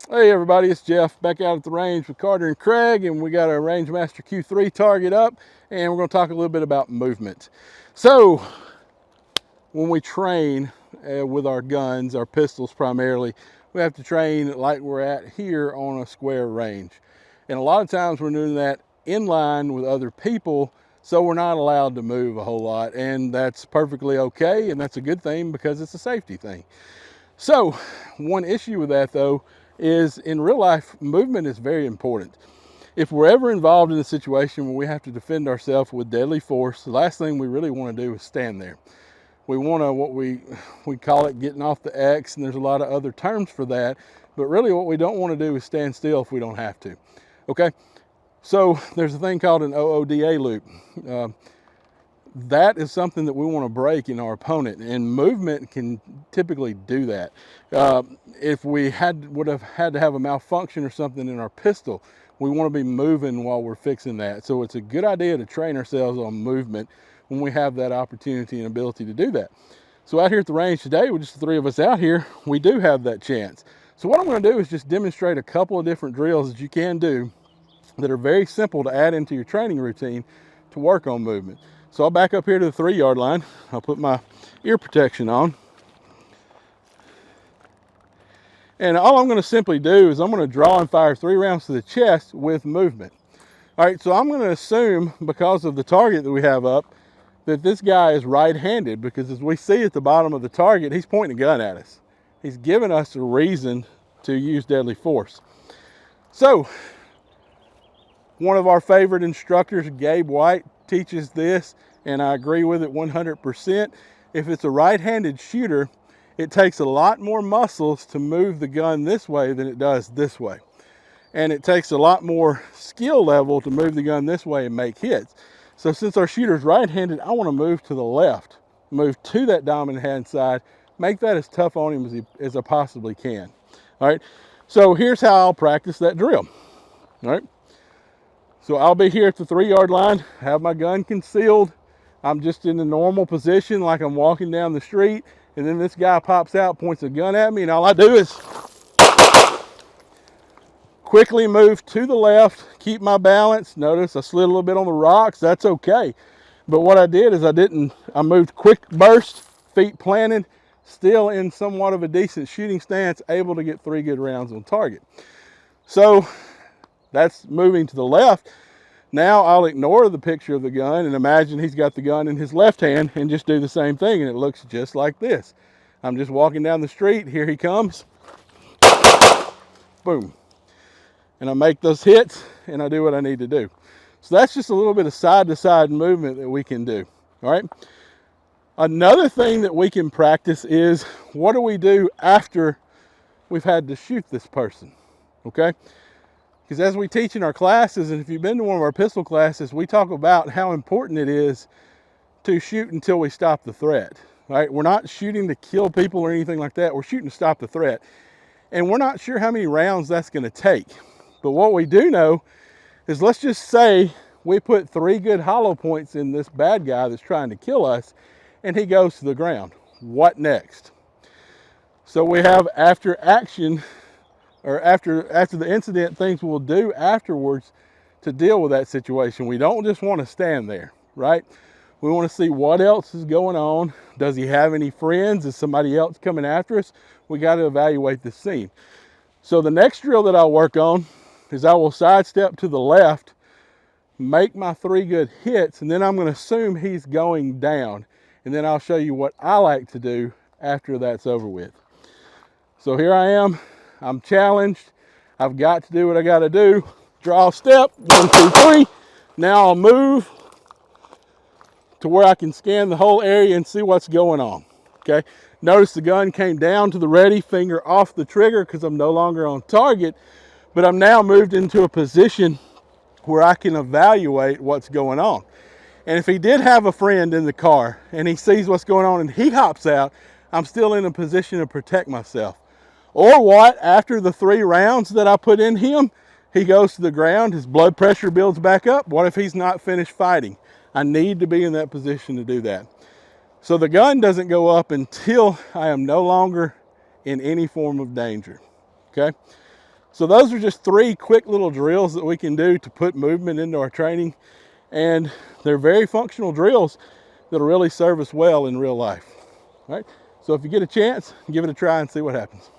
Hey everybody, it's Jeff back out at the range with Carter and Craig, and we got our Rangemaster Q3 target up, and we're going to talk a little bit about movement. So when we train with our guns, our pistols primarily, we have to train like we're at here on a square range. And a lot of times we're doing that in line with other people, so we're not allowed to move a whole lot, and that's perfectly okay, and that's a good thing because it's a safety thing. So one issue with that though is in real life, movement is very important. If we're ever involved in a situation where we have to defend ourselves with deadly force, the last thing we really want to do is stand there. We want to, what we call it, getting off the X, and there's a lot of other terms for that, but really what we don't want to do is stand still if we don't have to. Okay, so there's a thing called an OODA loop. That is something that we want to break in our opponent, and movement can typically do that. If we would have had to have a malfunction or something in our pistol, we want to be moving while we're fixing that. So it's a good idea to train ourselves on movement when we have that opportunity and ability to do that. So out here at the range today, with just the three of us out here, we do have that chance. So what I'm going to do is just demonstrate a couple of different drills that you can do that are very simple to add into your training routine to work on movement. So I'll back up here to the 3-yard line. I'll put my ear protection on. And all I'm going to simply do is I'm going to draw and fire 3 rounds to the chest with movement. All right, so I'm going to assume, because of the target that we have up, that this guy is right-handed, because as we see at the bottom of the target, he's pointing a gun at us. He's giving us a reason to use deadly force. So one of our favorite instructors, Gabe White, teaches this, and I agree with it 100%. If it's a right-handed shooter, it takes a lot more muscles to move the gun this way than it does this way. And it takes a lot more skill level to move the gun this way and make hits. So since our shooter's right-handed, I want to move to the left, move to that dominant hand side, make that as tough on him as I possibly can. All right, so here's how I'll practice that drill. All right, so I'll be here at the 3-yard line, have my gun concealed. I'm just in the normal position like I'm walking down the street, and then this guy pops out, points a gun at me, and all I do is quickly move to the left, keep my balance. Notice I slid a little bit on the rocks, that's okay. But what I did is I moved quick burst, feet planted, still in somewhat of a decent shooting stance, able to get 3 good rounds on target. So that's moving to the left. Now I'll ignore the picture of the gun and imagine he's got the gun in his left hand and just do the same thing, and it looks just like this. I'm just walking down the street, here he comes, boom. And I make those hits and I do what I need to do. So that's just a little bit of side-to-side movement that we can do, all right? Another thing that we can practice is, what do we do after we've had to shoot this person, okay? Because as we teach in our classes, and if you've been to one of our pistol classes, we talk about how important it is to shoot until we stop the threat, right? We're not shooting to kill people or anything like that. We're shooting to stop the threat. And we're not sure how many rounds that's going to take. But what we do know is, let's just say we put 3 good hollow points in this bad guy that's trying to kill us, and he goes to the ground. What next? So we have after action, or after the incident, things we'll do afterwards to deal with that situation. We don't just want to stand there, right? We want to see what else is going on. Does he have any friends? Is somebody else coming after us? We got to evaluate the scene. So the next drill that I'll work on is I will sidestep to the left, make my 3 good hits, and then I'm going to assume he's going down. And then I'll show you what I like to do after that's over with. So here I am. I'm challenged. I've got to do what I got to do. Draw step, 1, 2, 3. Now I'll move to where I can scan the whole area and see what's going on, okay? Notice the gun came down to the ready, finger off the trigger because I'm no longer on target, but I'm now moved into a position where I can evaluate what's going on. And if he did have a friend in the car and he sees what's going on and he hops out, I'm still in a position to protect myself. Or what, after the 3 rounds that I put in him, he goes to the ground, his blood pressure builds back up. What if he's not finished fighting? I need to be in that position to do that. So the gun doesn't go up until I am no longer in any form of danger, okay? So those are just 3 quick little drills that we can do to put movement into our training. And they're very functional drills that'll really serve us well in real life. All right, so if you get a chance, give it a try and see what happens.